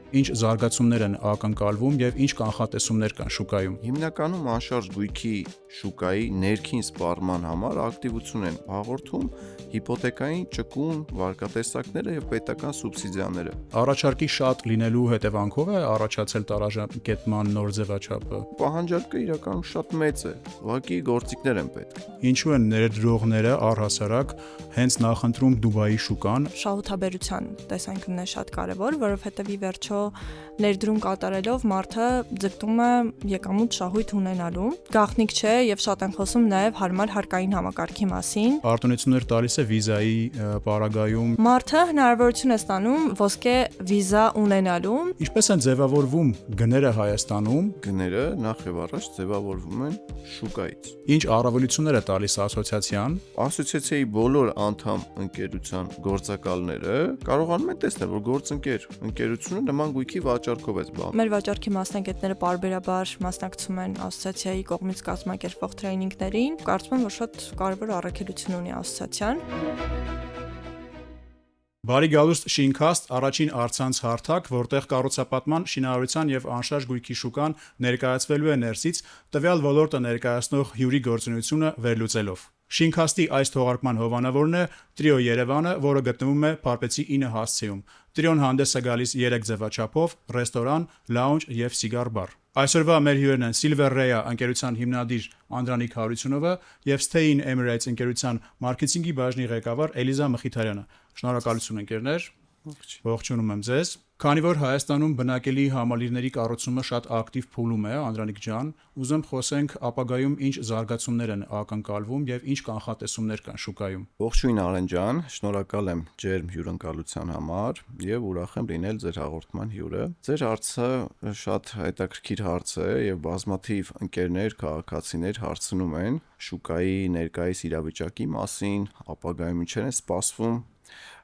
Ինչ զարգացումներ են ակնկալվում եւ ինչ կանխատեսումներ կան շուկայում։ Հիմնականում անշարժ գույքի շուկայի ներքին սպառման համար ակտիվություն են հաղորդում հիպոթեկային ճկուն վարկատեսակները եւ պետական սուբսիդիաները։ Առաջարկի շատ լինելու հետևանքով է առաջացել տարաժամկետման նոր ձևաչափը։ Պահանջարկը իրականում շատ մեծ է, ուղղակի գործիքներ են պետք։ Ինչու են ներդրողները առհասարակ հենց նախընտրում Դուբայի շուկան։ Շահութաբերության տեսանկյունն է շատ կարևոր, որովհետև ի վերջո ներդրում կատարելով մարդը ձգտում է եկամուտ շահույթ ունենալու։ Գաղտնիք չէ եւ շատ են խոսում նաեւ հարմար հարկային համակարգի մասին։ Արտոնություններ տալիս է վիզայի պարագայում։ Մարդը հնարավորություն է ստանում ոսկե վիզա ունենալու։ Ինչպես են ձևավորվում գները Հայաստանում։ Գները նախ եւ առաջ ձևավորվում են շուկայից։ Ինչ առավելություններ է տալիս ասոցիացիան։ Ասոցիացիայի բոլոր անդամ ընկերության գործակալները կարողանում են տեսնել, որ գործընկեր ընկերությունը նման գույքի վաճառքով է զբաղվում։ Մեր վաճառքի մասնագետները պարբերաբար մասնակցում են ասոցիացիայի կողմից կազմակերպվող տրեյնինգներին։ Կարծում եմ, որ շատ կարևոր առաքելություն ունի ասոցիացիան։ Բարի գալուստ Շինքաստ, առաջին առցանց հարթակ, որտեղ կառուցապատման, շինարարության եւ անշարժ գույքի շուկան ներկայացվելու է ներսից, տվյալ ոլորտը ներկայացնող հյուրի գործունեությունը վերլուծելով։ Շինքաստի այս թողարկման հովանավորն է Trio Երևանը, որը գտնվում է Փարպեցի 9 հասցեում։ Տրիոն հանդես է գալիս 3 ձևաչափով՝ ռեստորան, լաունջ եւ սիգար բար։ Այսօրվա մեր հյուրերն են Silver Ray ընկերության հիմնադիր Անդրանիկ Հարությունովը եւ Stay in Emirates ընկերության մարքեթինգի բաժնի ղեկավար Էլիզա Մխիթարյանը։ Շնորհակալություն ընկերներ։ Ողջունում եմ ձեզ։ Քանի որ Հայաստանում բնակելի համալիրների կառուցումը շատ ակտիվ փուլում է, Անդրանիկ ջան, ուզեմ խոսենք ապագայում ինչ զարգացումներ են ակնկալվում եւ ինչ կանխատեսումներ կան շուկայում։ Ողջույն Արեն ջան, շնորհակալ եմ ջերմ հյուրընկալության համար եւ ուրախ եմ լինել ձեր հաղորդման հյուրը։ Ձեր հարցը շատ հետաքրքիր հարց է եւ բազմաթիվ ընկերներ, քաղաքացիներ հարցնում են շուկայի ներկայիս իրավիճակի մասին, ապագայում ինչեր է սպասվում։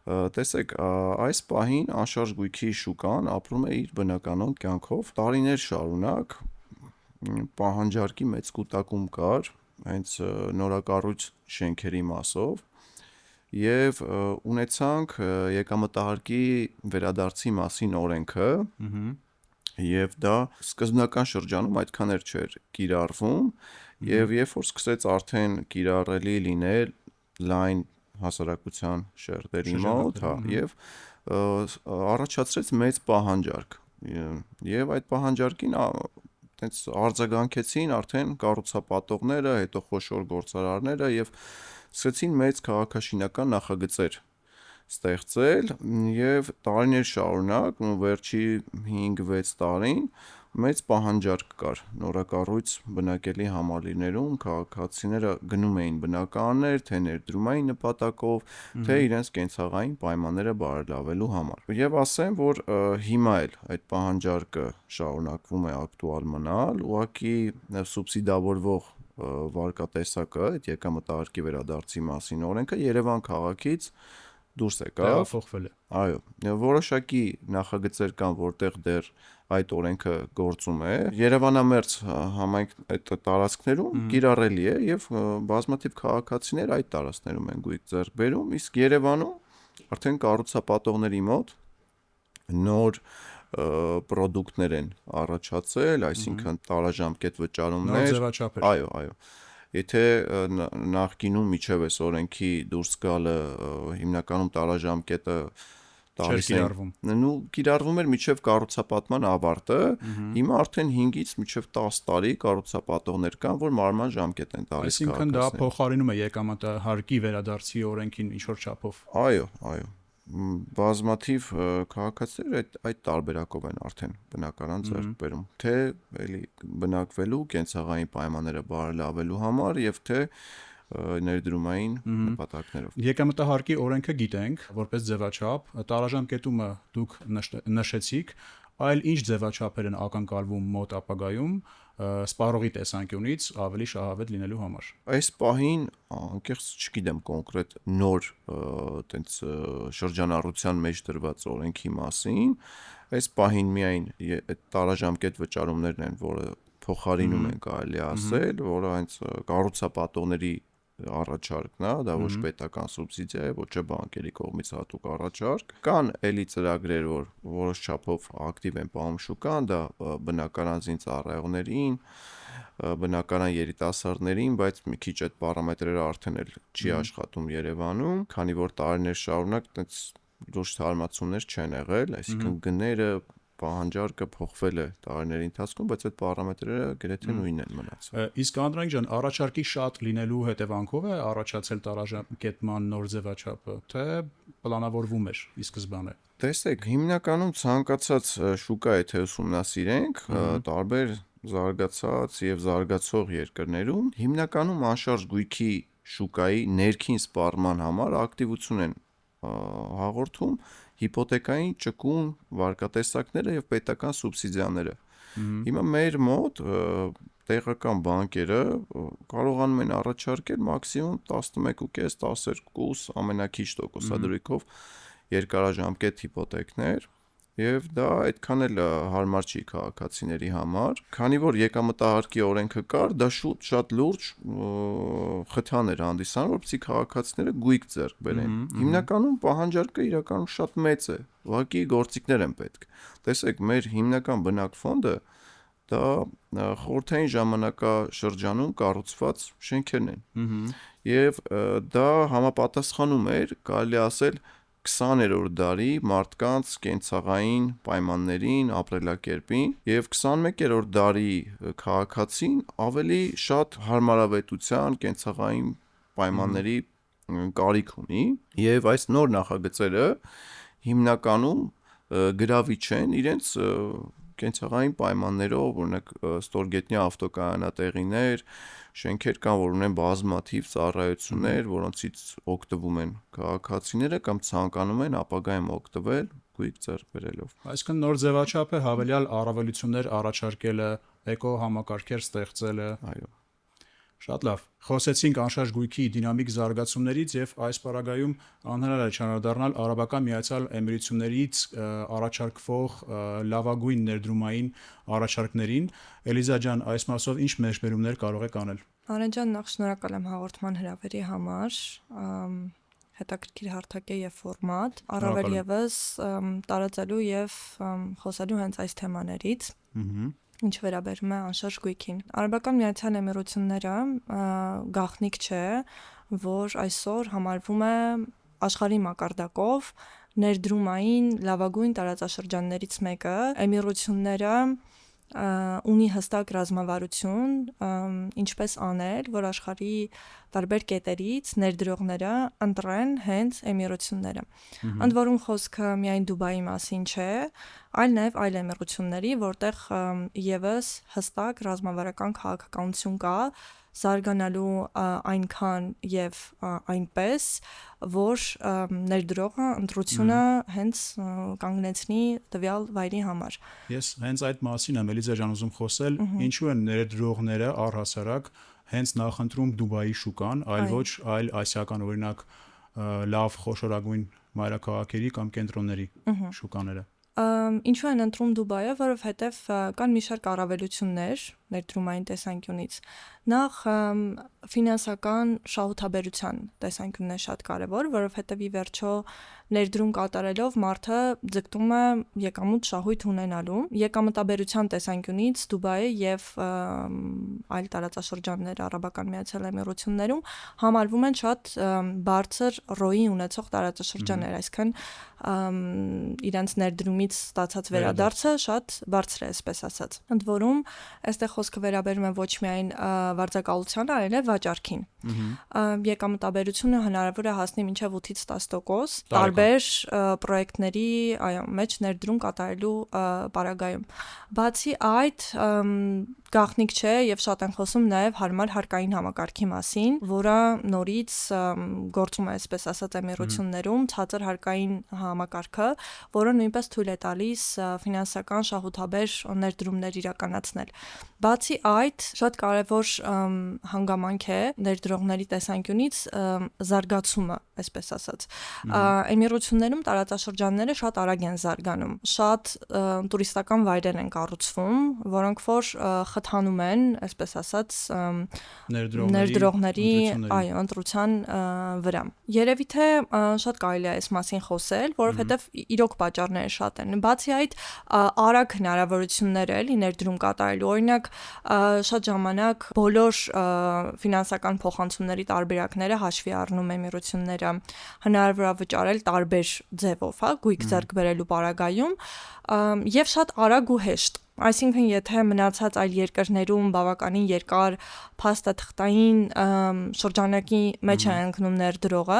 Տեսեք, այս պահին անշարժ գույքի շուկան ապրում է իր բնականոն կյանքով։ Տարիներ շարունակ պահանջարկի մեծ կուտակում կար հենց նորակառույց շենքերի մասով եւ ունեցանք եկամտահարկի վերադարձի մասին օրենքը եւ դա սկզբնական շրջանում այդքան էլ չէր կիրառվում եւ երբ որ սկսեց արդեն կիրառելի լինել լայն հասարակության շերտերի մոտ, եւ առաջացրեց մեծ պահանջարկ եւ այդ պահանջարկին այտենց արձագանքեցին արդեն կառուցապատողները, հետո խոշոր գործարարները եւ սկսեցին մեծ քաղաքաշինական նախագծեր ստեղծել եւ տարիներ շարունակ վերջի 5-6 տարին մեծ պահանջարկ կար նորակառույց բնակելի համալիրներում քաղաքացիները գնում էին բնակարաններ թե ներդրումային նպատակով թե իրենց կենցաղային պայմանները բարելավելու համար եւ ասեմ որ հիմա էլ այդ պահանջարկը շարունակվում է ակտուալ մնալ ուղղակի սուբսիդավորվող վարկատեսակը այդ եկամտահարկի վերադարձի մասին օրենքը Երևան քաղաքից դուրս եկավ տեղափոխվել է։ Այո, որոշակի նախագծեր կան, որտեղ դեռ այդ օրենքը գործում է։ Երևանամերձ համայնք այդ տարածքներում կիրառելի է եւ բազմաթիվ քաղաքացիներ այդ տարածքներում են գույք ձեռք բերում, իսկ Երևանում արդեն կառուցապատողների մոտ նոր պրոդուկտներ են առաջացել, այսինքն տարաժամկետ վճարումներ։ Նոր ձևաչափեր։ Այո։ Եթե նախկինում միջև այս օրենքի դուրս գալը հիմնականում տարաժամկետը տալիս են, կիրառվում էր միջև կառուցապատման ավարտը, հիմա արդեն 5-ից միջև 10 տարի կառուցապատողներ կան, որ մարման ժամկետ են տալիս քաղաքացիներին։ Այսինքն դա փոխարինում է եկամտահարկի վերադարձի օրենքին ինչ-որ չափով։ Այո։ Բազմաթիվ քաղաքացիներ այդ տարբերակով են արդեն բնակարան ձեռք բերում, թե էլի բնակվելու, կենցաղային պայմանները բարելավելու համար եւ թե ներդրումային նպատակներով։ Եկամտահարկի օրենքը գիտենք, որպես ձևաչափ, տարաժամկետումը դուք նշեցիք, այլ ինչ ձևաչափեր են ակնկալվում մոտ ապագայում սպառողի տեսանկյունից ավելի շահավետ լինելու համար։ Այս պահին անկեղծ չգիտեմ կոնկրետ նոր այտենց շրջանառության մեջ դրված օրենքի մասին, այս պահին միայն այդ տարաժամկետ վճարումներն են, որը փոխարինում են կարելի ասել, որը հենց կառուցապատողների առաջարկն է, դա ոչ պետական սուբսիդիա է, ոչ բանկերի կողմից հատուկ առաջարկ։ Կան էլի ծրագրեր, որ որոշ չափով ակտիվ են պահում շուկան, դա բնական անձին ծառայողներին, բնականան երիտասարդներին, բայց մի քիչ այդ պարամետրերը արդեն էլ չի աշխատում Երևանում, քանի որ տարիներ շարունակ այդպես լուրջ թարմացումներ չեն եղել, այսինքն գները պահանջարկը փոխվել է տարիների ընթացքում, բայց այդ պարամետրերը գրեթե նույնն են մնացել։ Իսկ Անդրանիկ ջան, առաջարկի շատ լինելու հետևանքով է առաջացել տարաժամկետման նոր ձևաչափը, թե պլանավորվում էր ի սկզբանե։ Տեսեք, հիմնականում ցանկացած շուկա եթե ուսումնասիրենք, տարբեր զարգացած եւ զարգացող երկրներում հիմնականում անշարժ գույքի շուկայի ներքին սպառման համար ակտիվություն են հաղորդում հիպոթեկային ճկուն վարկատեսակները եւ պետական սուբսիդիաները։ Հիմա մեր մոտ տեղական բանկերը կարողանում են առաջարկել մաքսիմում 11.5-12 ամենաքիչ տոկոսադրույքով երկարաժամկետ հիպոթեկներ եւ դա այդքան էլ հարմար չի քաղաքացիների համար, քանի որ եկամտահարկի օրենքը կար, դա շատ լուրջ խթան էր հանդիսանում, որպեսզի քաղաքացիները գույք ձեռք բերեն։ Հիմնականում պահանջարկը իրականում շատ մեծ է, ուղղակի գործիքներ են պետք։ Տեսեք, մեր հիմնական բնակ ֆոնդը դա խորհրդային ժամանակաշրջանում կառուցված շենքերն են։ Եվ դա համապատասխանում էր, կարելի ասել 20-րդ դարի մարդկանց կենցաղային պայմաններին, ապրելակերպին եւ 21-րդ դարի քաղաքացին ավելի շատ հարմարավետության կենցաղային պայմանների կարիք ունի եւ այս նոր նախագծերը հիմնականում գրավիչ են իրենց կենցաղային պայմաններով, օրինակ ստորգետնյա ավտոկայանատեղիներ, շենքեր կան, որ ունեն բազմաթիվ ծառայություններ, որոնցից օգտվում են քաղաքացիները կամ ցանկանում են ապագայում օգտվել գույք ձեռք բերելով։ Այսինքն նոր ձևաչափը հավելյալ առավելություններ առաջարկելը, էկո համակարգեր ստեղծելը։ Այո։ Շատ լավ։ Խոսեցինք անշարժ գույքի դինամիկ զարգացումներից եւ այս պարագայում անհնար է չանդրադառնալ Արաբական Միացյալ Էմիրություններից առաջարկվող լավագույն ներդրումային առաջարկներին։ Էլիզա ջան, այս մասով ինչ մեջբերումներ կարող եք անել։ Արեն ջան, նախ շնորհակալ եմ հաղորդման հրավերի համար։ Հետաքրքիր հարթակ է եւ ֆորմատ, առավել եւս տարածելու եւ խոսելու հենց այս թեմաներից։ Ինչ վերաբերում է անշարժ գույքին։ Արաբական Միացյալ Էմիրությունները գաղտնիք չէ, որ այսօր համարվում է աշխարհի մակարդակով ներդրումային լավագույն տարածաշրջաններից մեկը։ Էմիրությունները ունի հստակ ռազմավարություն, ինչպես անել, որ աշխարհի տարբեր կետերից ներդրողները ընտրեն հենց էմիրությունները։ Ընդ որում խոսքը միայն Դուբայի մասին չէ, այլ նաև այլ էմիրությունների, որտեղ եւս հստակ ռազմավարական քաղաքականություն կա, զարգանալու այնքան եւ այնպես, որ ներդրողը ընտրությունը հենց կանգնեցնի տվյալ վայրի համար։ Ես հենց այդ մասին եմ Էլիզա ջան ուզում խոսել, ինչու են ներդրողները առհասարակ հենց նախընտրում Դուբայի շուկան, այլ ոչ այլ ասիական օրինակ լավ խոշորագույն մայրաքաղաքերի կամ կենտրոնների շուկաները։ Ինչու են ընտրում Դուբայը, որովհետև կան մի շարք առավելություններ ներդրումային տեսանկյունից։ Նախ ֆինանսական շահութաբերության տեսանկյունն է շատ կարևոր, որովհետև ի վերջո ներդրում կատարելով մարդը ձգտում է եկամուտ շահույթ ունենալու։ Եկամտաբերության տեսանկյունից Դուբայը եւ այլ տարածաշրջաններ Արաբական Միացյալ Էմիրություններում համարվում են շատ բարձր ROI ունեցող տարածաշրջաններ, այսինքն իրենց ներդրումից ստացած վերադարձը շատ բարձր է, այսպես ասած։ Ընդ որում, այստեղ խոսքը վերաբերում է ոչ միայն վարձակալությանը, այլև վաճառքին։ Եկամտաբերությունը հնարավոր է հասնի մինչև 8-ից 10% տարբեր պրոյեկտների մեջ ներդրում կատարելու պարագայում։ Բացի այդ, գաղտնիք չէ եւ շատ են խոսում նաեւ հարմար հարկային համակարգի մասին, որը նորից գործում է, այսպես ասած, էմիրություններում ցածր հարկային համակարգը, որը նույնպես թույլ է տալիս ֆինանսական շահութաբեր ներդրումներ իրականացնել։ Բացի այդ, շատ կարևոր հանգամանք է ներդրողների տեսանկյունից զարգացումը, այսպես ասած։ Էմիրություններում տարածաշրջանները շատ արագ են զարգանում։ Շատ տուրիստական վայրեր են կառուցվում, որոնք որ խթանում են, այսպես ասած, ներդրողների ընտրության վրա։ Երևի թե շատ կարելի է այս մասին խոսել, որովհետև իրոք պատճառները շատ են։ Բացի այդ, արագ հնարավորություններ էլի ներդրում կատարելու։ Օրինակ, շատ ժամանակ բոլոր ֆինանսական փոխանցումների տարբերակները հաշվի առնում էմիրությունները, հնարավոր է վճարել տարբեր ձևով, հա, գույք ձեռք բերելու պարագայում, եւ շատ արագ ու հեշտ։ Այսինքն, եթե մնացած այլ երկրներում բավականին երկար փաստաթղթային շրջանակի մեջ է ընկնում ներդրողը,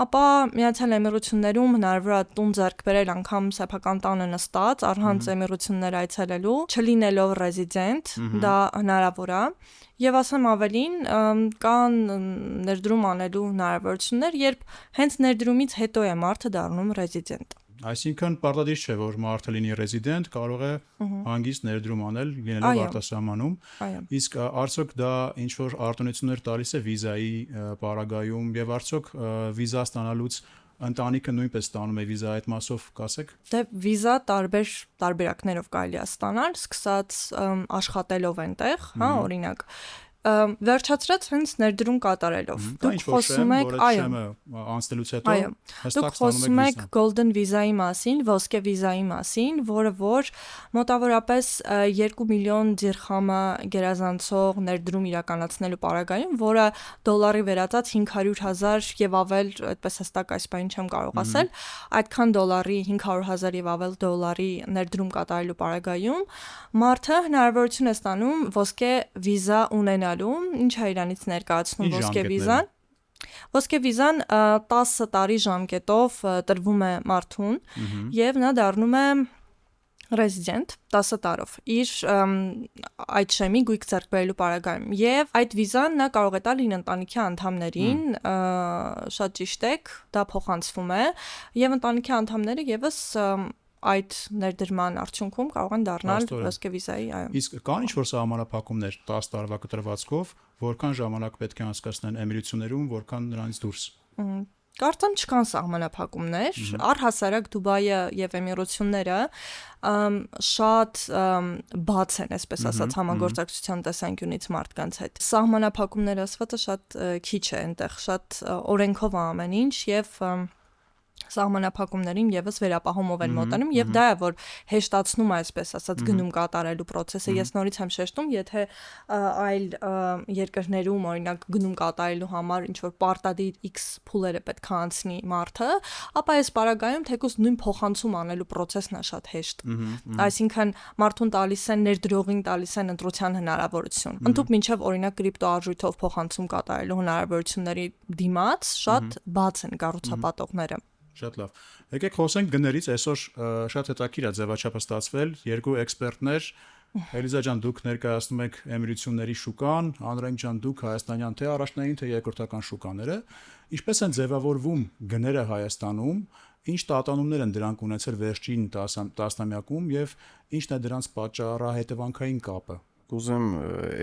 ապա Միացյալ Էմիրություններում հնարավոր է տուն ձեռք բերել անգամ սեփական տանը նստած, առանց էմիրություններ այցելելու, չլինելով ռեզիդենտ, դա հնարավոր է։ Եվ ասեմ ավելին, կան ներդրում անելու հնարավորություններ, երբ հենց ներդրումից հետո է մարդը դառնում ռեզիդենտ։ Այսինքն պարտադիր չէ, որ մարդը լինի ռեզիդենտ, կարող է հանգիստ ներդրում անել լինելով արտասահմանում։ Իսկ արդյոք դա ինչ որ արտոնություններ տալիս է վիզայի պարագայում եւ արդյոք վիզա ստանալուց ընտանիքը նույնպես ստանում է վիզա այդ մասով կասեք։ Դե վիզա տարբերակներով կարելի է ստանալ, սկսած աշխատելով այնտեղ, հա, օրինակ վերջացրած հենց ներդրում կատարելով։ Դուք խոսում եք, անցնելուց հետո դուք խոսում եք Golden Visa-ի մասին, ոսկե վիզայի մասին, որը որ մոտավորապես 2 միլիոն դիրխամը գերազանցող ներդրում իրականացնելու պարագայում, որը դոլարի վերածած 500,000 եւ ավել, այդպես հստակ այս բանին չեմ կարող ասել, այդքան դոլարի 500,000 եւ ավել դոլարի ներդրում կատարելու պարագայում մարդը հնարավորություն է ստանում ոսկե վիզա ունենալ ինչ է իրանից ներկայացնում ոսկե վիզան։ Ոսկե վիզան 10 տարի ժամկետով տրվում է մարդուն եւ նա դառնում է ռեզիդենտ 10 տարով իր այդ շեմի գույք ձեռք բերելու պարագայում եւ այդ վիզան նա կարող է տալ իր ընտանիքի անդամներին, շատ ճիշտ եք, դա փոխանցվում է եւ ընտանիքի անդամները եւս այդ ներդրման արդյունքում կարող են դառնալ ոսկե վիզայի, այո։ Իսկ կան ինչ-որ սահմանափակումներ 10 տարվա կտրվածքով, որքան ժամանակ պետք է անցկացնեն էմիրություններում, որքան նրանից դուրս։ Կարծեմ չկան սահմանափակումներ, առհասարակ Դուբայը եւ Էմիրությունները շատ բաց են, այսպես ասած, համագործակցության տեսանկյունից մարդկանց հետ։ Սահմանափակումներ ասվածը շատ քիչ է այնտեղ, շատ օրենքով է ամեն ինչ եւ սահմանափակումներին եւս վերապահումով են մոտենում եւ դա է որ հեշտացնում է այսպես ասած գնում կատարելու process-ը ես նորից եմ շեշտում եթե այլ երկրներում օրինակ գնում կատարելու համար ինչ որ պարտադիր X փուլերը պետք է անցնի մարդը ապա այս պարագայում թեկուզ նույն փոխանցում անելու process-ն է շատ հեշտ այսինքն մարդուն տալիս են ներդրողին տալիս են ընտրության հնարավորություն ընդհանուր մինչեւ օրինակ կրիպտո արժույթով փոխանցում կատարելու հնարավորությունների դիմաց շատ բաց են կառուցապատողները Շատ լավ։ Եկեք խոսենք գներից, այսօր շատ հետաքրքիր է ձևաչափը ստացվել, երկու էքսպերտներ, Էլիզա ջան, դուք ներկայացնում եք էմիրությունների շուկան, Անրենք ջան, դուք հայաստանյան թե առաջնային թե երկրորդական շուկաները, ինչպես են ձևավորվում գները Հայաստանում, ինչ տատանումներ են դրանք ունեցել վերջին տասնամյակում եւ ինչն է դրանց պատճառահետևանքային կապը։ Կուզեմ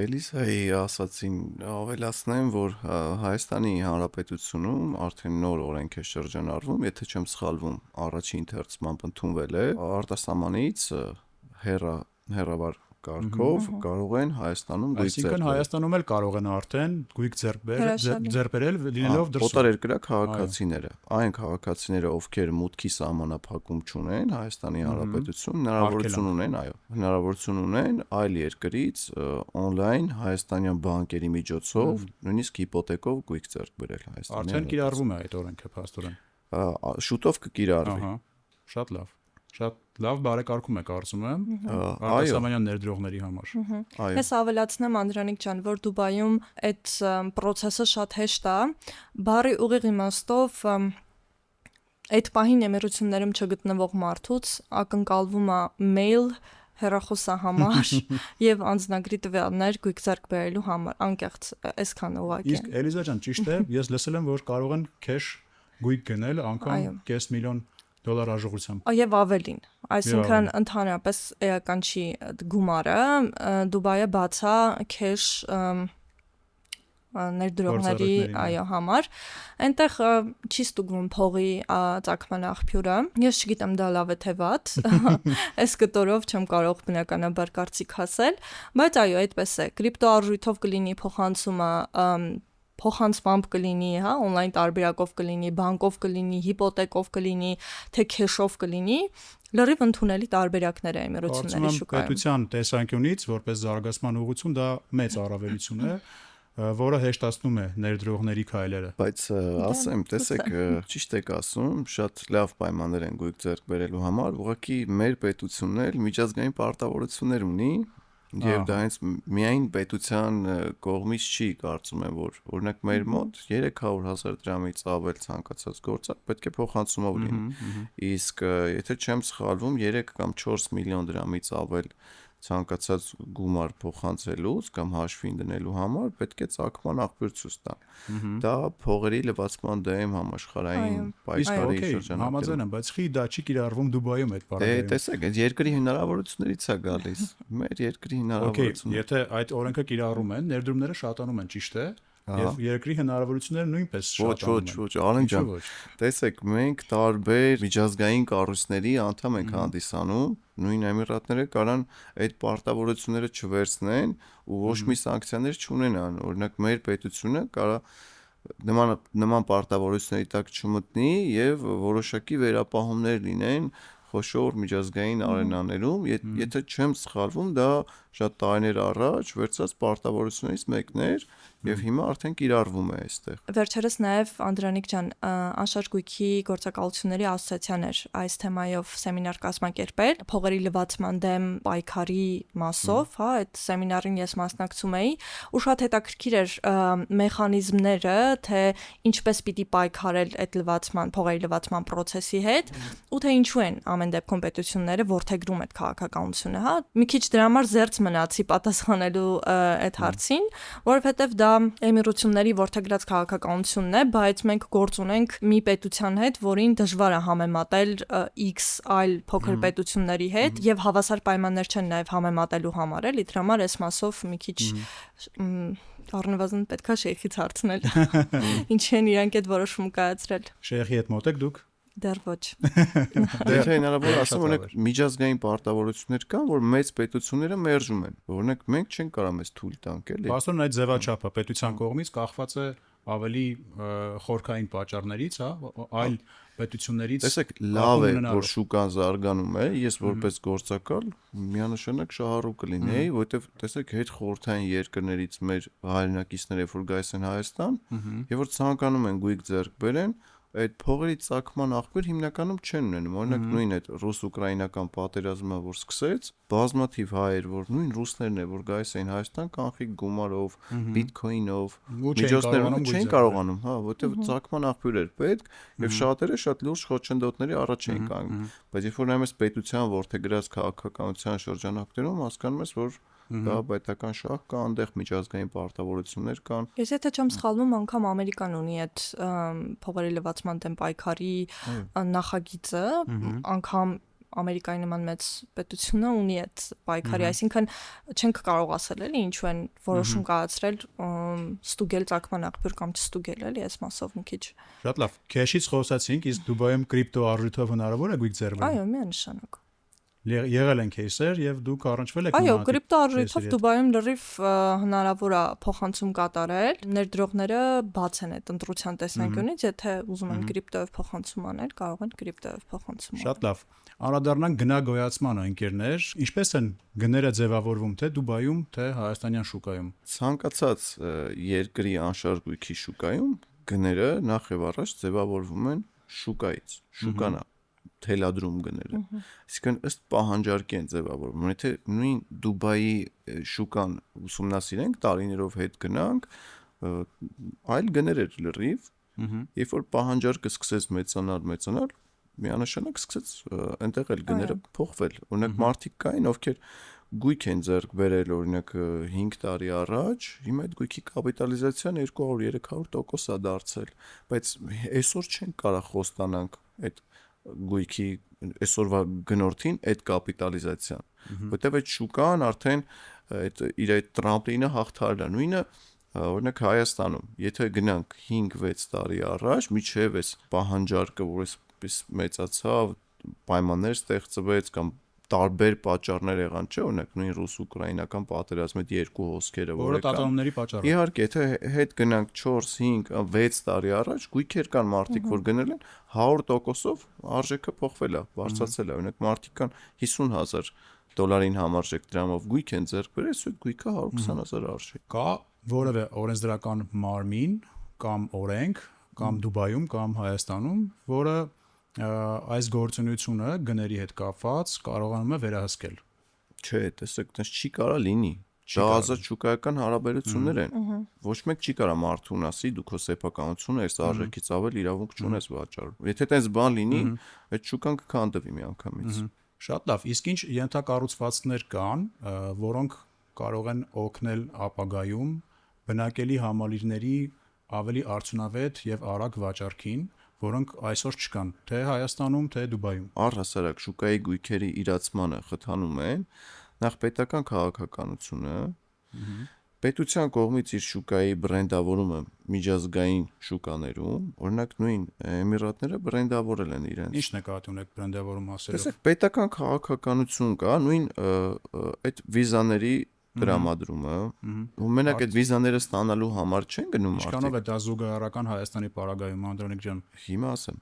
Էլիզայի ասացին ավելացնեմ, որ Հայաստանի Հանրապետությունում արդեն նոր օրենք է շրջանառվում, եթե չեմ սխալվում, առաջին թերցմամբ ընդունվել է արտասահմանից հեռավար կարգով կարող են Հայաստանում գույք ձեռք բերել։ Այսինքն Հայաստանում էլ կարող են արդեն գույք ձեռք բերել լինելով դրսում։ Օտարերկրյա քաղաքացիները, այն քաղաքացիները, ովքեր մուտքի սահմանափակում չունեն, Հայաստանի Հանրապետություն հնարավորություն ունեն, այո, հնարավորություն ունեն այլ երկրից on-line հայաստանյան բանկերի միջոցով, նույնիսկ հիպոթեկով գույք ձեռք բերել Հայաստանի։ Արդեն կիրառվում է այդ օրենքը փաստորեն։ Շուտով կկիրառվի։ Շատ լավ։ Շատ լավ բարեկարգում եք կարծում եմ արտասահմանյան ներդրողների համար։ Ես ավելացնեմ Անդրանիկ ջան, որ Դուբայում այդ process-ը շատ հեշտ է, բարի ուղիղ իմաստով այդ պահին էմիրություններում չգտնվող մարդուց ակնկալվում է mail հեռախոսահամար եւ անձնագրի տվյալներ գույք ձեռք բերելու համար, անկեղծ այսքան ուղղակի։ Իսկ Էլիզա ջան, ճիշտ է, ես լսել եմ, որ կարող են cash գույք գնել անգամ $500,000 Դոլար հաջողությամբ։ Եվ ավելին, այսինքն ընդհանրապես էական չի գումարը, Դուբայը բացա քեշ ներդրողների այո համար, այնտեղ չի ստուգվում փողի ծագման աղբյուրը։ Ես չգիտեմ դա լավ է թե վատ, այս կտորով չեմ կարող բնականաբար կարծիք ասել, բայց այո, այդպես է։ Կրիպտո արժույթով կլինի փոխանցումը, փոխանցմամբ կլինի, հա, on-line տարբերակով կլինի, բանկով կլինի, հիպոթեկով կլինի, թե քեշով կլինի, լրիվ ընդունելի տարբերակներ է եմիրությունների շուկայում։ Պետության տեսանկյունից, որպես զարգացման ուղղություն, դա մեծ առավելություն է, որը հեշտացնում է ներդրողների քայլերը։ Բայց ասեմ, տեսեք, ճիշտ եք ասում, շատ լավ պայմաններ են գույք ձեռք բերելու համար, ուղղակի մեր պետությունն էլ միջազգային պարտավորություններ ունի, եւ դա հենց միայն պետության կողմից չի, կարծում եմ, որ օրինակ մեր մոտ 300,000 դրամից ավել ցանկացած գործակ պետք է փոխանցումով լինի։ Իսկ եթե չեմ սխալվում, 3 կամ 4 միլիոն դրամից ավել ցանկացած գումար փոխանցելուց կամ հաշվին դնելու համար պետք է ծագման աղբյուր ցույց տան։ Դա փողերի լվացման դեմ համաշխարհային պայքարի շրջանակում։ Համաձայն եմ, բայց խի դա չի կիրառվում Դուբայում այդ բառերը։ Տեսեք, այս երկրի հնարավորություններից է գալիս։ Մեր երկրի հնարավորությունները։ Եթե այդ օրենքը կիրառում են, ներդրումները շատանում են, ճիշտ է։ Եվ երկրի հնարավորությունները նույնպես շատանում են։ Ոչ, Արեն ջան։ Տեսեք, մենք տարբեր միջազգային կառույցների անդամ ենք հանդիսանում, նույն Էմիրատները կարան այդ պարտավորությունները չվերցնեն ու ոչ մի սանկցիաներ չունենան։ Օրինակ մեր պետությունը կարա նման պարտավորությունների տակ չմտնի եւ որոշակի վերապահումներ լինեն խոշոր միջազգային արենաներում, եթե չեմ սխալվում, դա շատ տարիներ առաջ վերցած պարտավորություններից մեկն էր եւ հիմա արդեն կիրառվում է այստեղ։ Վերջերս նաեւ Անդրանիկ ջան, անշարժ գույքի գործակալությունների ասոցիացիան էր այս թեմայով սեմինար կազմակերպել, փողերի լվացման դեմ պայքարի մասով, հա, այդ սեմինարին ես մասնակցում էի, ու շատ հետաքրքիր էր մեխանիզմները, թե ինչպես պիտի պայքարել այդ լվացման, փողերի լվացման process-ի հետ, ու թե ինչու են ամեն դեպքում պետությունները ворթեգրում այդ քաղաքականությունը, հա։ Մի քիչ դրա համար զերծ մնացի պատասխանելու այդ հարցին, որովհետև դա էմիրությունների ворթեգրած քաղաքականությունն է, բայց մենք գործ ունենք մի պետության հետ, որին դժվար է համեմատել X այլ փոքր պետությունների հետ եւ հավասար պայմաններ չեն նաեւ համեմատելու համար, էլի դրա համար այս մասով մի քիչ առնվազն պետքա շեյխից հարցնել։ Ինչի են իրանք այդ որոշում կայացրել։ Շեյխի հետ մոտ եք դուք։ Դեռ ոչ։ Եթե հնարավոր ասեմ, օրինակ միջազգային պարտավորություններ կան, որ մեծ պետությունները մերժում են։ Օրինակ մենք չենք կարող մեզ թույլ տանք, էլի։ Բաստոն այդ ձևաչափը պետության կողմից կախված է ավելի խորքային պատճառներից, հա, այլ պետություններից։ Տեսեք, լավ է, որ շուկան զարգանում է, ես որպես գործակալ միանշանակ շահառու կլինեի, որովհետև տեսեք, հետ խորհրդային երկրներից մեր հայրենակիցները, որ գայս են Հայաստան, եւ որ ցանկանում են գույք ձեռք բերեն, այդ փողերի ծագման աղբյուր հիմնականում չեն ունենում։ Օրինակ նույն այդ ռուս-ուկրաինական պատերազմը, որ սկսեց, բազմաթիվ հայեր, որ նույն ռուսներն է, որ գայս էին Հայաստան կանխիկ գումարով, բիտքոինով, միջոցներով չէին կարողանում, հա, որտեղ ծագման աղբյուր էր պետք, եւ շատերը շատ լուրջ խոչընդոտների առաջ էին կանգնում։ Բայց երբ որ նայում ես պետության ворթեգրած քաղաքականության շրջանակներում, հասկանում ես, որ դա պետական շահ կա, այնտեղ միջազգային պարտավորություններ կան։ Ես եթե չեմ սխալվում, անգամ Ամերիկան ունի այդ փողերի լվացման դեմ պայքարի նախագիծը, անգամ Ամերիկայի նման մեծ պետությունը ունի այդ պայքարի, այսինքն չենք կարող ասել էլի ինչու են որոշում կայացրել ստուգել ծագման աղբյուր կամ չստուգել էլի այս մասով մի քիչ։ Շատ լավ։ Քեշից խոսացինք, իսկ Դուբայում կրիպտո արժույթով հնարավոր է գույք ձեռք բերել։ Այո, միանշանակ։ Եղել են кейսեր եւ դուք առնչվել եք։ Այո, կրիպտո արժույթով Դուբայում լրիվ հնարավոր է փոխանցում կատարել։ Ներդրողները բաց են այդ ընտրության տեսանկյունից, եթե ուզում են կրիպտոյով փոխանցում անել, կարող են կրիպտոյով փոխանցում անել։ Շատ լավ։ Անդրադառնանք գնագոյացմանը, ընկերներ, ինչպես են գները ձևավորվում թե Դուբայում, թե հայաստանյան շուկայում։ Ցանկացած երկրի անշարժ գույքի շուկայում գները նախ եւ առաջ ձևավորվում են շուկայից։ Շուկան է թելադրում գները։ Այսինքն ըստ պահանջարկի են ձևավորվում։ Եթե նույն Դուբայի շուկան ուսումնասիրենք, տարիներով հետ գնանք, այլ գներ էր լրիվ, երբ որ պահանջարկը սկսեց մեծանալ, միանշանակ սկսեց այնտեղ էլ գները փոխվել։ Օրինակ մարդիկ կային, ովքեր գույք են ձեռք բերել, օրինակ 5 տարի առաջ, հիմա այդ գույքի կապիտալիզացիան 200-300% է դարձել, բայց այսօր չենք կարող խոստանանք այդ գույքի այսօրվա գնորդին այդ կապիտալիզացիան, որտեղ այդ շուկան արդեն իր այդ տրամպլինը հաղթարել է, նույնը օրինակ Հայաստանում, եթե գնանք 5-6 տարի առաջ, միջև այս պահանջարկը, որ այսպես մեծացավ, պայմաններ ստեղծվեց կամ տարբեր պատճառներ եղան, չէ՞, օրինակ նույն ռուս-ուկրաինական պատերազմի այդ երկու հոսքերը, որը տատանումների պատճառ է։ Իհարկե, եթե հետ գնանք 4, 5, 6 տարի առաջ, գույքեր կան մարդիկ, որ գնել են 100%-ով արժեքը փոխվել է, բարձրացել է, օրինակ մարդիկ կան $50,000 համարժեք դրամով գույք են ձեռք բերել, այս գույքը 120,000 արժեք։ Կա որևէ օրենսդրական մարմին կամ օրենք կամ Դուբայում կամ Հայաստանում, որը այս գործունեությունը գների հետ կապված կարողանում է վերահսկել։ Չէ, տեսեք, դա չի կարա լինի։ Դա ազատ շուկայական հարաբերություններ են։ Ոչ մեկ չի կարա մարդուն ասի, դու քո սեփականությունը այս արժեքից ավել իրավունք չունես վաճառել։ Եթե տես բան լինի, այդ շուկան կքանդվի միանգամից։ Շատ լավ, իսկ ինչ ենթակառուցվածքներ կան, որոնք կարող են օգնել ապագայում բնակելի համալիրների ավելի արդյունավետ եւ արագ վաճառքին, որոնք այսօր չկան, թե Հայաստանում, թե Դուբայում։ Առհասարակ շուկայի գույքերի իրացմանը խթանում են նախ պետական քաղաքականությունը, պետության կողմից իր շուկայի բրենդավորումը միջազգային շուկաներում, օրինակ նույն Էմիրատները բրենդավորել են իրենց։ Ի՞նչն է կատի ունեք բրենդավորում ասելով։ Տեսեք, պետական քաղաքականություն կա, նույն այդ վիզաների տրամադրումը, ու մենակ այդ վիզաները ստանալու համար չեն գնում մարդիկ։ Ինչքանով է դա զուգահեռական Հայաստանի պարագայում, Անդրանիկ ջան։ Հիմա ասեմ,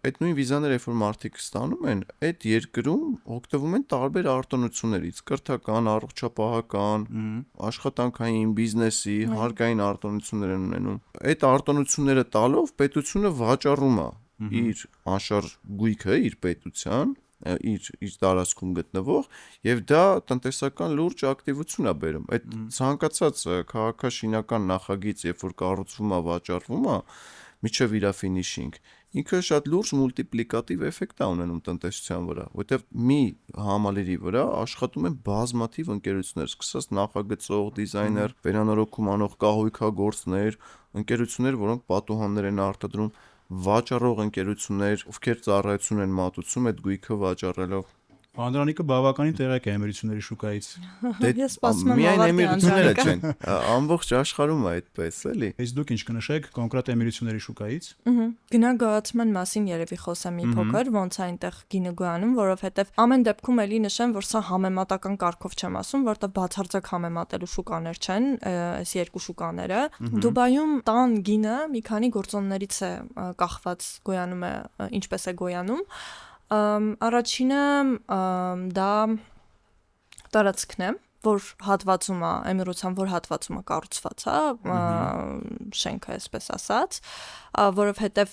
այդ նույն վիզաները, երբ որ մարդիկ ստանում են, այդ երկրում օգտվում են տարբեր արտոնություններից, կրթական, առողջապահական, աշխատանքային, բիզնեսի, հարկային արտոնություններ են ունենում։ Այդ արտոնությունները տալով պետությունը վաճառում է իր անշարժ գույքը իր պետության իր տարածքում գտնվող եւ դա տնտեսական լուրջ ակտիվություն է բերում։ Այդ ցանկացած քաղաքաշինական նախագիծ, երբ որ կառուցվում է, վաճառվում է, միջև իր ֆինիշինգ, ինքը շատ լուրջ մուլտիպլիկատիվ էֆեկտ է ունենում տնտեսության վրա, որտեղ մի համալիրի վրա աշխատում են բազմաթիվ ընկերություններ, սկսած նախագծող, դիզայներ, վերանորոգում անող կահույքագործներ, ընկերություններ, որոնք պատուհաններ են արտադրում, վաճառող ընկերություններ, ովքեր ծառայություն են մատուցում այդ գույքը վաճառելով։ Անդրանիկը բավականին տեղյակ է էմիրությունների շուկայից։ Ես սպասում եմ միայն ավարտի էմիրությունները Անդրանիկը։ չեն, ամբողջ աշխարհում է այդպես, էլի։ Իսկ դուք ինչ կնշեք կոնկրետ էմիրությունների շուկայից։ Գնագոյացման մասին երևի խոսեմ մի փոքր, ոնց է այնտեղ գինը գոյանում, որովհետև ամեն դեպքում էլի նշեմ, որ սա համեմատական կարգով չեմ ասում, որտեղ բացարձակ համեմատելու շուկաներ չեն, այս երկու շուկաները։ Դուբայում տան գինը մի քանի գործոններից է կախված գոյանում է, ինչպես է գոյանում։ Առաջինը դա տարածքն է, որ հատվածում է, էմիրության որ հատվածում է կառուցված, շենքը, այսպես ասած, որովհետև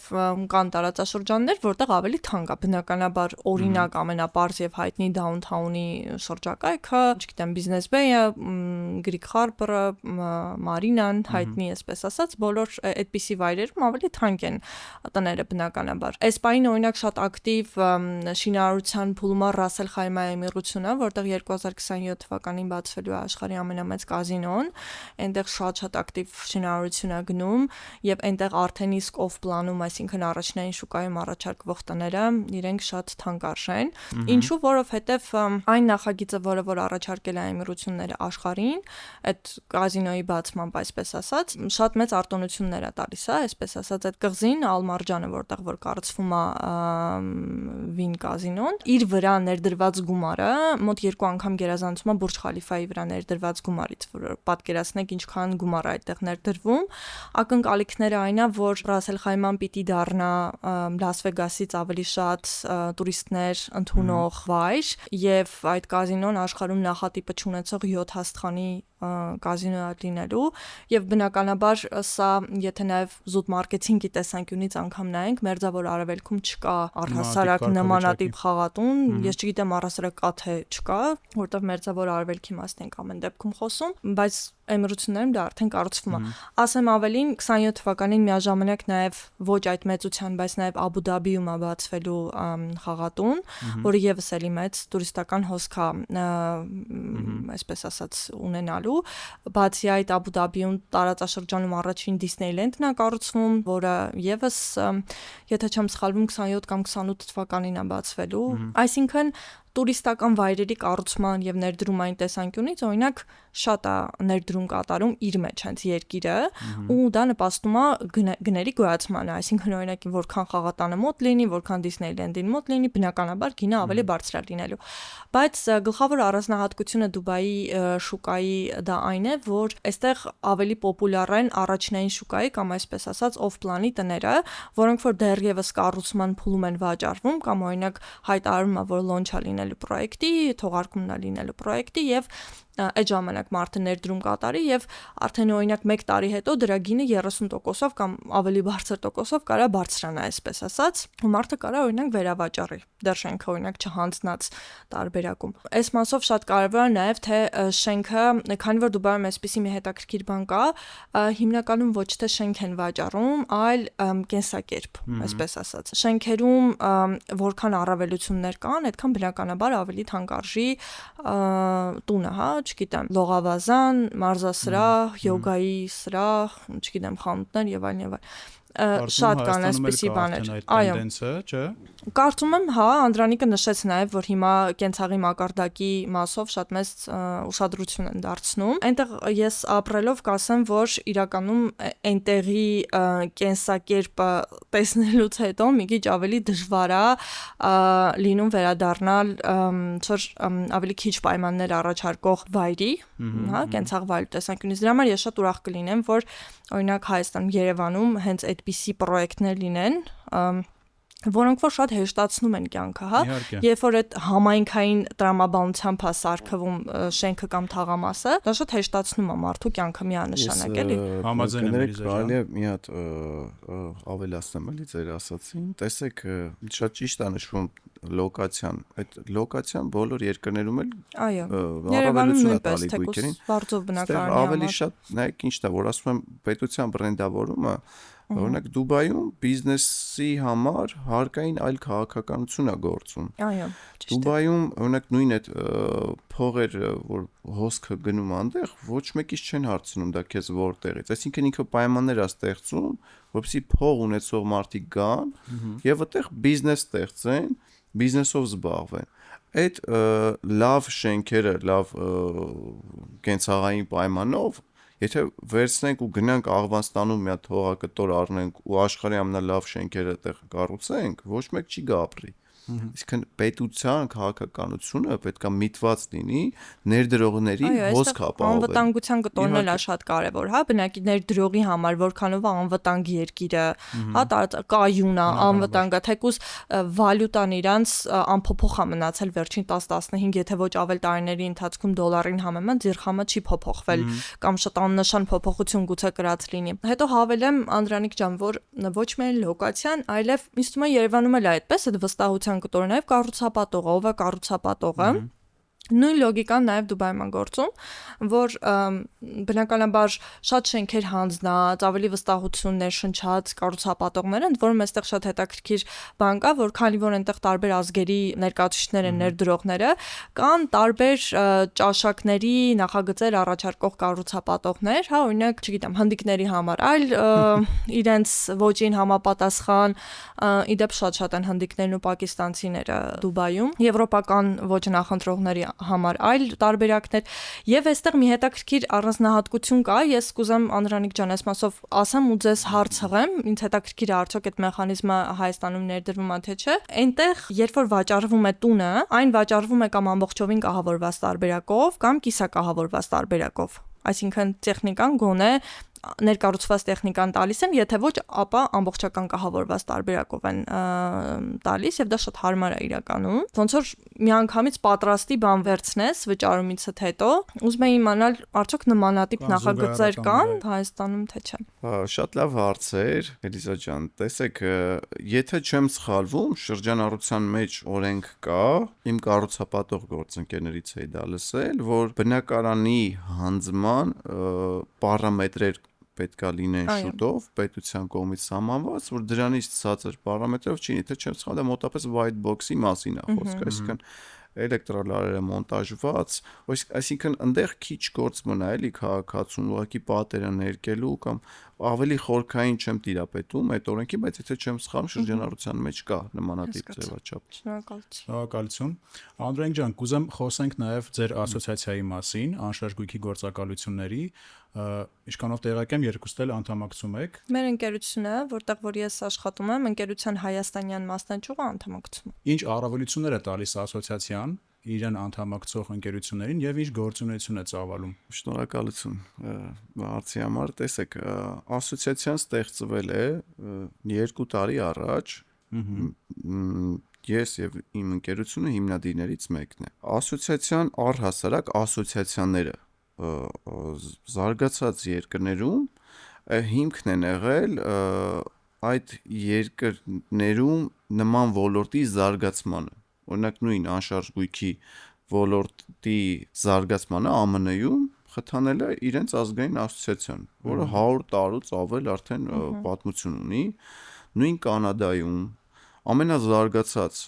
կան տարածաշրջաններ, որտեղ ավելի թանկ է, բնականաբար օրինակ ամենապարզ եւ հայտնի Downtown-ի շրջակայքը, չգիտեմ, Business Bay-ը, Greek Harbor-ը, Marina-ն, հայտնի, այսպես ասած, բոլոր այդպիսի վայրերում ավելի թանկ են տները բնականաբար։ Այս պահին օրինակ շատ ակտիվ շինարարության փուլում է Ras Al Khaimah էմիրությունը, որտեղ 2027 թվականին բացվելու է աշխարհի ամենամեծ կազինոն, այնտեղ շատ ակտիվ շինարարություն է գնում եւ այնտեղ արդեն իսկ off plանում, այսինքն առաջնային շուկայում առաջարկվող տները իրենք շատ թանկարժ են։ Ինչու, որովհետեւ այն նախագիծը, որը որ առաջարկել է էմիրությունները աշխարհին, այդ կազինոյի բացմամբ, այսպես ասած, շատ մեծ արտոնություններ է տալիս, այսպես ասած, այդ կղզին Ալմարջանը, որտեղ որ կառուցվում է Wynn կազինոն, իր վրա ներդրված գումարը մոտ 2 անգամ գերազանցում է Բուրջ Խալիֆայի վրա ներդրված գումարից, որ պատկերացնեք ինչքան գումար է այդտեղ ներդրվում։ Ակնկալիքները այն է, որ Ras Al Khaimah-ն պիտի դառնա Լաս Վեգասից ավելի շատ տուրիստներ ընդունող վայր եւ այդ կազինոն աշխարհում նախատիպը չունեցող 7 հաստղանի կազինո լինելու եւ բնականաբար սա եթե նաեւ զուտ մարքեթինգի տեսանկյունից անգամ նայենք մերձավոր արևելքում չկա առհասարակ նմանատիպ խաղատուն, ես չգիտեմ առհասարակ կա թե չկա, որտեղ մերձավոր արևելքի մասն ենք ամեն դեպքում խոսում, բայց Էմիրություններում դա արդեն կառուցվում է։ Ասեմ ավելին 27 թվականին միաժամանակ նաև ոչ այդ մեծության, բայց նաև Աբու Դաբիում է բացվելու խաղատուն, որը եւս էլի մեծ տուրիստական հոսք է, այսպես ասած, ունենալու։ Բացի այդ Աբու Դաբիում տարածաշրջանում առաջին Disneyland-ն է կառուցվում, որը եւս, եթե չեմ սխալվում, 27 կամ 28 թվականին է բացվելու։ Այսինքն տուրիստական վայրերի կառուցման եւ ներդրումային տեսանկյունից օրինակ շատ է ներդրում կատարում իր մեջ հենց երկիրը ու դա նպաստում է գների գոյացմանը, այսինքն օրինակ որքան խաղատանը մոտ լինի, որքան Disneyland-ին մոտ լինի, բնականաբար գինը ավելի բարձր է լինելու։ Բայց գլխավոր առանձնահատկությունը Դուբայի շուկայի դա այն է, որ այստեղ ավելի պոպուլյար են առաջնային շուկայի կամ այսպես ասած off-plan-ի տները, որոնք որ դեռևս կառուցման փուլում են վաճառվում կամ օրինակ հայտարարում է, որ launch-ա լինելու պրոյեկտի, թողարկումն է լինելու պրոյեկտի եւ այդ ժամանակ մարդը ներդրում կատարի եւ արդեն օրինակ 1 տարի հետո դրա գինը 30%-ով կամ ավելի բարձր տոկոսով կարա բարձրանա, այսպես ասած, ու մարդը կարա օրինակ վերավաճառի, դեռ շենքը օրինակ չհանձնած տարբերակում։ Այս մասով շատ կարևոր է նաեւ թե շենքը, քանի որ Դուբայում այսպիսի մի հետաքրքիր բան կա, հիմնականում ոչ թե շենք են վաճառում, այլ կենսակերպ, այսպես ասած։ Շենքերում որքան առավելություններ կան, այդքան բնականաբար ավելի թանկարժի տունը, հա, չգիտեմ, լողավազան, մարզասրահ, յոգայի սրահ, չգիտեմ, խանութներ եւ այլն եւ այլն։ Շատ կան այսպիսի բաներ։ Այո, չէ։ Կարծում եմ, հա, Անդրանիկը նշեց նաև, որ հիմա կենցաղի մակարդակի մասով շատ մեծ ուշադրություն են դարձնում։ Այնտեղ ես ապրելով կասեմ, որ իրականում այնտեղի կենսակերպը տեսնելուց հետո մի քիչ ավելի դժվար է լինում վերադառնալ ավելի քիչ պայմաններ առաջարկող վայրի, հա, կենցաղ վայրի տեսանկյունից։ Դրա համար ես շատ ուրախ կլինեմ, որ օրինակ Հայաստանում, Երևանում հենց այդպիսի պրոյեկտներ լինեն, որոնք որ շատ հեշտացնում են կյանքը, հա, երբ որ այդ համայնքային տրամաբանությամբ է սարքվում շենքը կամ թաղամասը, դա շատ հեշտացնում է մարդու կյանքը միանշանակ, էլի։ Համաձայն եմ Կներեք, կարելի է մի հատ ավելացնեմ էլի ձեր ասացին, տեսեք, շատ ճիշտ է նշվում լոկացիան, այդ լոկացիան բոլոր երկրներում էլ Երևանում նույնպես թեկուզ բարձով բնակարանի համար։ Ավելի շատ նայեք ինչն է, որ ասում եմ պետության բրենդավորումը, օրինակ Դուբայում բիզնեսի համար հարկային այլ քաղաքականություն է գործում։ Այո, ճիշտ է։ Դուբայում օրինակ նույն այդ փողերը, որ հոսքը գնում այնտեղ, ոչ մեկից չեն հարցնում դա քեզ որտեղից։ Այսինքն ինքը պայմաններ է ստեղծում, որպեսզի փող ունեցող մարդիկ գան եւ այդտեղ բիզնես ստեղծեն, բիզնեսով զբաղվեն։ Այդ լավ շենքերը, լավ կենցաղային պայմանով, եթե վերցնենք ու գնանք Աղվանստանում մի հատ հողակտոր առնենք ու աշխարհի ամենալավ շենքերը այդտեղ կառուցենք, ոչ մեկ չի գա ապրի։ Իսկն պետության քաղաքականությունը պետք է միտված լինի ներդրողների հոսք ապահովել։ Անվտանգության կտորն է շատ կարևոր, հա, բնակի ներդրողի համար, որքանով է անվտանգ երկիրը, հա, կայուն է, անվտանգ է, թեկուզ վալյուտան իրանց անփոփոխ է մնացել վերջին 10-15, եթե ոչ ավել տարիների ընթացքում դոլարին համեմատ դիրխամը չի փոփոխվել կամ շատ աննշան փոփոխություն գուցե կրած լինի։ Հետո հավելեմ Անդրանիկ ջան, որ ոչ միայն լոկացիան, այլև ինձ թվում է Երևանում էլ այդպես է վստահության կտոր նաև կառուցապատողը, ով է կառուցապատողը։ Նույն լոգիկան նաև Դուբայում է գործում, որ բնականաբար շատ շենքեր հանձնած, ավելի վստահություններ շնչած կառուցապատողներ են, որում այստեղ շատ հետաքրքիր բան կա, որ քանի որ այնտեղ տարբեր ազգերի ներկայացուցիչներ են ներդրողները, կան տարբեր ճաշակների նախագծեր առաջարկող կառուցապատողներ, հա, օրինակ, չգիտեմ, հնդիկների համար, այլ իրենց ոճին համապատասխան, իդեպ շատ են հնդիկներն ու պակիստանցիները Դուբայում, եվրոպական ոճ նախընտրողների համար այլ տարբերակներ եւ այստեղ մի հետաքրքիր առանձնահատկություն կա, ես կուզեմ Անդրանիկ ջան, այս մասով ասեմ ու ձեզ հարց հղեմ, ինձ հետաքրքիր է արդյոք այդ մեխանիզմը Հայաստանում ներդրվում է թե չէ։ Այնտեղ երբ որ վաճառվում է տունը, այն վաճառվում է կամ ամբողջովին կահավորված տարբերակով կամ կիսակահավորված տարբերակով, այսինքն տեխնիկան գոնե ներկառուցված տեխնիկան տալիս են, եթե ոչ, ապա ամբողջական կահավորված տարբերակով են տալիս եւ դա շատ հարմար է իրականում։ Ոնց որ միանգամից պատրաստի բան վերցնես վճարումից հետո, ուզում եմ իմանալ, արդյոք նմանատիպ նախագծեր կան Հայաստանում թե չէ։ Շատ լավ հարց էր, Էլիզա ջան։ Տեսեք, եթե չեմ սխալվում, շրջանառության մեջ օրենք կա, իմ կառուցապատող գործընկերներից էի դա լսել, որ բնակարանի հանձնման պարամետրեր պետք է լինեն շուտով պետության կողմից սահմանված, որ դրանից ցածր պարամետրով չի, թե չեմ սխալվում, մոտավորապես white box-ի մասին է խոսքը, այսինքն էլեկտրալարերը մոնտաժված, այսինքն այնտեղ քիչ գործ մնա էլի քաղաքացուն ուղղակի պատերը ներկելու կամ ավելի խորքային չեմ տիրապետում այդ օրենքի, բայց եթե չեմ սխալվում շրջանառության մեջ կա նմանատիպ ձևաչափ։ Շնորհակալություն։ Անդրեյ ջան, կուզեմ խոսենք նաև ձեր ասոցիացիայի մասին, անշարժ գույքի գործակալությունների, ինչքանով տեղյակ եմ, երկուստ էլ անդամակցում եք։ Մեր ընկերությունը, որտեղ որ ես աշխատում եմ, ընկերության հայաստանյան մասնաճյուղը անդամակցում է։ Ինչ առավելություններ է տալիս ասոցիացիան իրեն անդամակցող ընկերություններին եւ ինչ գործունեություն է ծավալում։ Շնորհակալություն հարցի համար։ Տեսեք, ասոցիացիան ստեղծվել է 2 տարի առաջ։ Ես եւ իմ ընկերությունը հիմնադիրներից մեկն է։ Ասոցիացիան առհասարակ ասոցիացիաները զարգացած երկրներում հիմքն են եղել այդ երկրներում նման ոլորտի զարգացմանը։ Օրինակ նույն անշարժ գույքի ոլորտի զարգացմանը ԱՄՆ-ում խթանել է իրենց ազգային ասոցիացիան, որը 100 տարուց ավել արդեն պատմություն ունի, նույն Կանադայում ամենազարգացած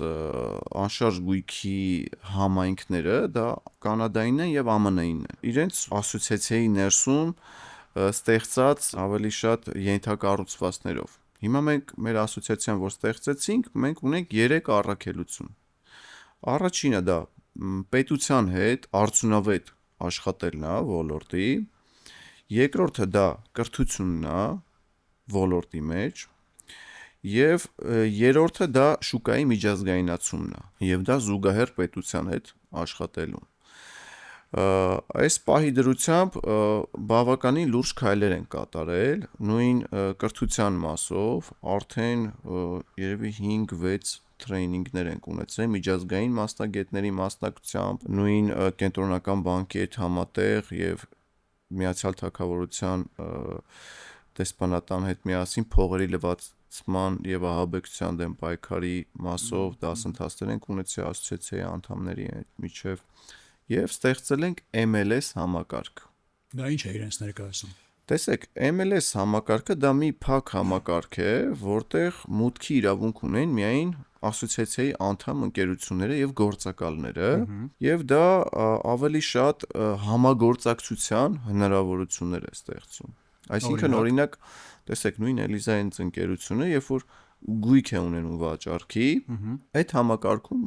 անշարժ գույքի համայնքները դա Կանադայինն են եւ ԱՄՆ-ին են։ Իրենց ասոցիացիայի ներսում ստեղծած ավելի շատ ենթակառուցվածքներով։ Հիմա մենք մեր ասոցիացիան որ ստեղծեցինք, մենք ունենք 3 առաքելություն։ Առաջինը դա պետության հետ արդյունավետ աշխատելն է ոլորտի, երկրորդը դա կրթությունն է ոլորտի մեջ, եւ երրորդը դա շուկայի միջազգայնացումն է, եւ դա զուգահեռ պետության հետ աշխատելուն։ Այս պահի դրությամբ բավականին լուրջ քայլեր են կատարել, նույն կրթության մասով արդեն երևի 5-6 տրեյնինգներ ենք ունեցել միջազգային մասնագետների մասնակցությամբ, նույն կենտրոնական բանկի հետ համատեղ եւ Միացյալ Թագավորության դեսպանատան հետ միասին փողերի լվացման եւ ահաբեկչության դեմ պայքարի մասով դասընթացներ ենք ունեցել ասոցիացիայի անդամների միջև եւ ստեղծել ենք MLS համակարգ։ Դա ինչ է իրենց ներկայացնում։ Տեսեք, MLS համակարգը դա մի փակ համակարգ է, որտեղ մուտքի իրավունք ունեն միայն ասոցիացիայի անդամ ընկերությունները եւ գործակալները, եւ դա ավելի շատ համագործակցության հնարավորություններ է ստեղծում։ Այսինքն օրինակ, տեսեք, նույն Էլիզայինց ընկերությունը, երբ որ գույք է ունենում վաճառքի, այդ համակարգում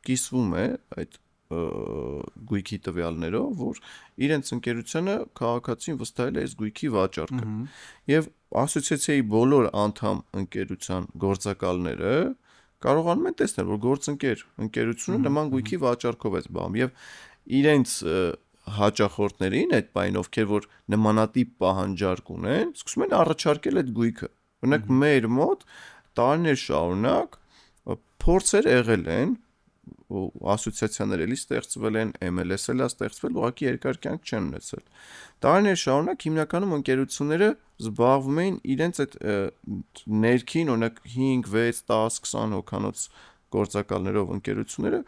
կիսվում է այդ գույքի տվյալներով, որ իրենց ընկերությունը քաղաքացին վստահել է այս գույքի վաճառքը։ Եվ ասոցիացիայի բոլոր անդամ ընկերության գործակալները կարողանում են տեսնել, որ ընկերությունը նման գույքի վաճառքով է զբաղվում եւ իրենց հաճախորդներին այդ բային ովքեր որ նմանատիպ պահանջարկ ունեն, սկսում են առաջարկել այդ գույքը։ Օրինակ մեր մոտ տարիներ շարունակ փորձեր եղել են ասոցիացիաներ էլի ստեղծվել են, MLS-ը ստեղծվել, ուղղակի երկար կյանք չեն ունեցել։ Տարիներ շարունակ հիմնականում ընկերությունները զբաղվում էին իրենց այդ ներքին, օրինակ 5, 6, 10, 20 հոգանոց գործակալներով ընկերությունները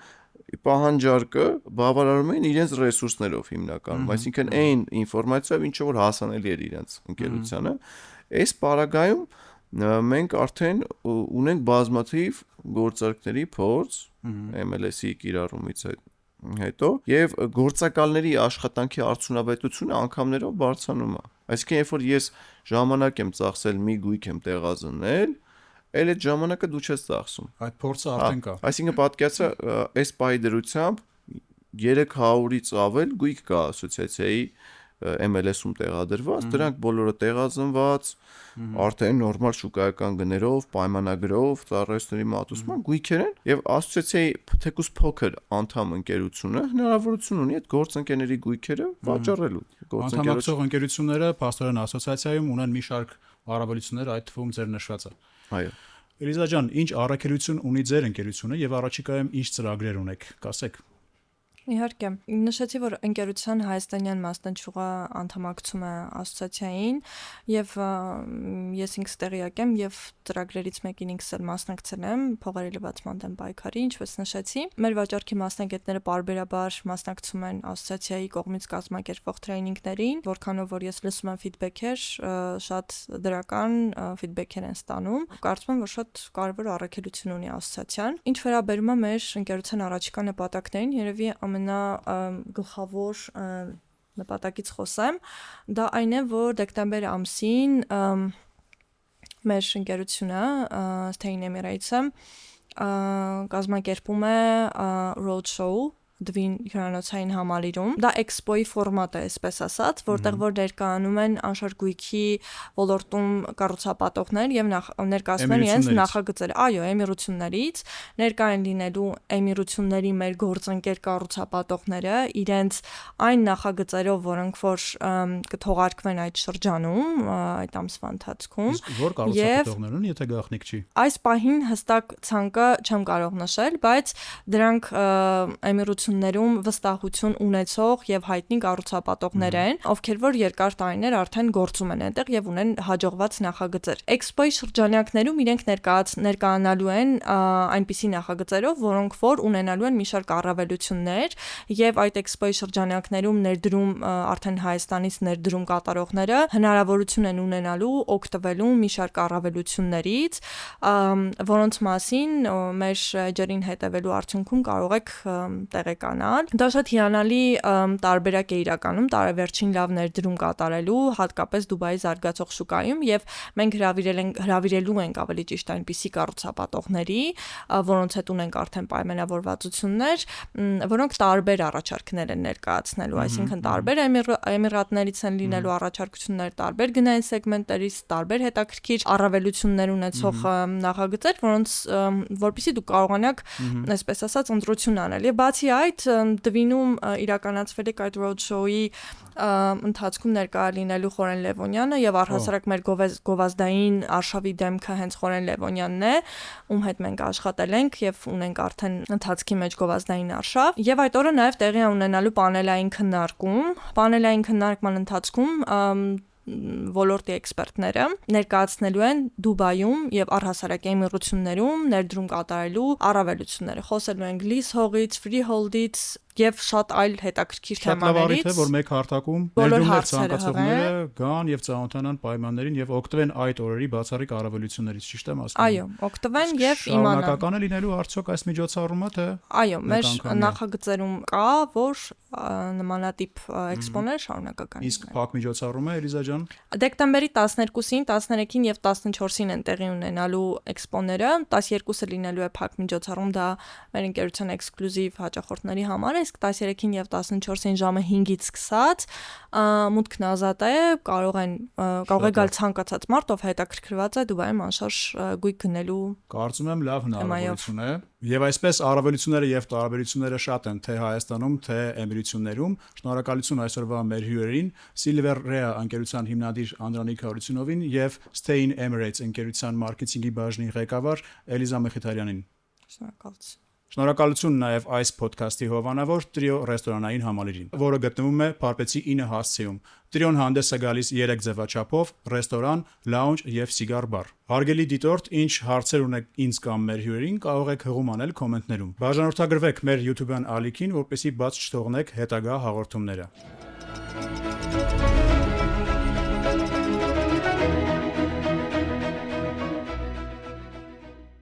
պահանջարկը բավարարում էին իրենց ռեսուրսներով հիմնականում, այսինքն այն ինֆորմացիայով, ինչը որ հասանելի էր իրենց ընկերությանը, այս պարագայում մենք արդեն ունենք բազմաթիվ գործարքների փորձ MLS-ի կիրառումից հետո եւ գործակալների աշխատանքի արդյունավետությունը անգամներով բարձրանում է։ Այսինքն երբ որ ես ժամանակ եմ ծախսել մի գույք եմ տեղազնել, այլ այդ ժամանակը դու չես ծախսում։ Այդ փորձը արդեն կա։ Այսինքն պատկերացրա այս պահի դրությամբ 300-ից ավել գույք կա ասոցիացիայի MLS-ում տեղադրված, դրանք բոլորը տեղազնված, արդեն նորմալ շուկայական գներով, պայմանագրով, ծառայությունների մատուցման գույքեր են եւ ասոցիացիայի թեկուզ փոքր անդամ ընկերությունը հնարավորություն ունի այդ գործընկերների գույքերը վաճառելու։ Անդամակցող ընկերությունները փաստորեն ասոցիացիայում ունեն մի շարք առավելություններ, այդ թվում ձեր նշվածը։ Այո։ Էլիզա ջան, ինչ առաքելություն ունի ձեր ընկերությունը եւ առաջիկայում ինչ ծրագրեր ունեք, կասեք։ Իհարկե, նշեցի, որ ընկերության հայաստանյան մասնաճյուղը անդամակցում է ասոցիացիային եւ ես ինքս տեղյակ եմ եւ ծրագրերից մեկին ինքս էլ մասնակցել եմ փողերի լվացման դեմ պայքարի, ինչպես նշեցի։ Մեր վաճառքի մասնագետները պարբերաբար մասնակցում են ասոցիացիայի կողմից կազմակերպվող տրեյնինգներին, որքանով որ ես լսում եմ ֆիդբեքեր, շատ դրական ֆիդբեքեր են ստանում։ Կարծում եմ, որ շատ կարևոր առաքելություն ունի ասոցիացիան։ Ինչ վերաբերում է մեր ընկերության առաջիկա նպատակներին, երևի գլխավոր նպատակից խոսեմ, դա այն է, որ դեկտեմբեր ամսին մեր ընկերությունը Stain Emirates-ը կազմակերպում է road show դվին հյուրանոցային համալիրում։ Դա էքսպոյի ֆորմատ է, այսպես ասած, որտեղ որ ներկայանում են անշարժ գույքի ոլորտում կառուցապատողներ եւ ներկայացնում են իրենց նախագծերը։ Այո, էմիրություններից ներկա են լինելու էմիրությունների մեր գործընկեր կառուցապատողները իրենց այն նախագծերով, որոնք որ կթողարկվեն այդ շրջանում, այդ ամսվա ընթացքում։ Իսկ որ կառուցապատողներ են, եթե գաղտնիք չի։ Այս պահին հստակ ցանկը չեմ կարող նշել, բայց դրանք էմիրություններում վստահություն ունեցող եւ հայտնի կառուցապատողներ են, ովքեր որ երկար տարիներ արդեն գործում են այնտեղ եւ ունեն հաջողված նախագծեր։ Էքսպոյի շրջանակներում իրենք ներկայանալու են այնպիսի նախագծերով, որոնք որ ունենալու են մի շարք առավելություններ եւ այդ էքսպոյի շրջանակներում ներդրում արդեն Հայաստանից ներդրում կատարողները հնարավորություն են ունենալու օգտվելու մի շարք առավելություններից, որոնց մասին մեր ջերին հետևելու արդյունքում կարող եք տեղեկանալ։ Դա շատ հիանալի տարբերակ է իրականում տարեվերջին լավ ներդրում կատարելու, հատկապես Դուբայի զարգացող շուկայում եւ մենք հրավիրելու ենք ավելի ճիշտ այնպիսի կառուցապատողների, որոնց հետ ունենք արդեն պայմանավորվածություններ, որոնք տարբեր առաջարկներ են ներկայացնելու, այսինքն տարբեր էմիրատներից են լինելու առաջարկություններ, տարբեր գնային սեգմենտներից, տարբեր հետաքրքիր առավելություններ ունեցող նախագծեր, որպեսզի դուք կարողանաք, այսպես ասած, ընտրություն անել։ Եվ բացի այդ, Դվինում իրականացվել է այդ road show-ի ընթացքում ներկա լինելու Խորեն Լևոնյանը եւ առհասարակ մեր գովազդային արշավի դեմքը հենց Խորեն Լևոնյանն է, ում հետ մենք աշխատել ենք եւ ունենք արդեն ընթացքի մեջ գովազդային արշավ։ Եվ այդ օրը նաեւ տեղի է ունենալու պանելային քննարկում։ Պանելային քննարկման ընթացքում ոլորտի էքսպերտները ներկայացնելու են Դուբայում եւ առհասարակ էմիրություններում ներդրում կատարելու առավելությունները։ Խոսելու են lease հողից, freehold-ից եւ շատ այլ հետաքրքիր թեմաներից, որ մեկ հարթակում ներդրումներ ցանկացողները գան եւ ծանոթանան պայմաններին եւ օգտվեն այդ օրերի բացառիկ առավելություններից, ճիշտ եմ ասում։ Այո, օգտվեն եւ իմանան։ Շարունակական է լինելու արդյոք այս միջոցառումը, թե։ Այո, մեր նախագծերում կա, որ նմանատիպ էքսպոներ շարունակական են։ Իսկ փակ միջոցառումը, Էլիզա ջան։ Դեկտեմբերի 12-ին, 13-ին եւ 14-ին են տեղի ունենալու էքսպոները, 12-ը լինելու է փակ միջոցառում, դա մեր ընկերության էքսկլյուզիվ հաճախորդների համար է, իսկ 13-ին եւ 14-ին ժամը 5-ից սկսած մուտքն ազատ է, կարող է գալ ցանկացած մարդ, ով հետաքրքրված է Դուբայում անշարժ գույք գնելու։ Կարծում եմ լավ հնարավորություն է։ Եվ այսպես առավելությունները եւ տարբերությունները շատ են թե Հայաստանում, թե Էմիրություններում։ Շնորհակալություն այսօրվա մեր հյուրերին, Silver Rea ընկերության հիմնադիր Անդրանիկ Հարությունովին եւ Stain Emirates ընկերության մարքեթինգի բաժնի ղեկավար Էլիզա Մեխիթարյանին։ Շնորհակալություն։ Շնորհակալություն նաև այս ոդքասթի հովանավոր Trio ռեստորանային համալիրին, որը գտնվում է Փարպեցի 9 հասցեում։ Trio-ն հանդես է գալիս 3 ձևաչափով՝ ռեստորան, լաունջ եւ սիգար բար։ Հարգելի դիտորդ, ինչ հարցեր ունեք ինձ կամ մեր հյուրերին, կարող եք հղում անել կոմենտներում։ Բաժանորդագրվեք մեր YouTube-յան ալիքին, որպեսզի բաց չթողնեք հետագա հաղորդումները։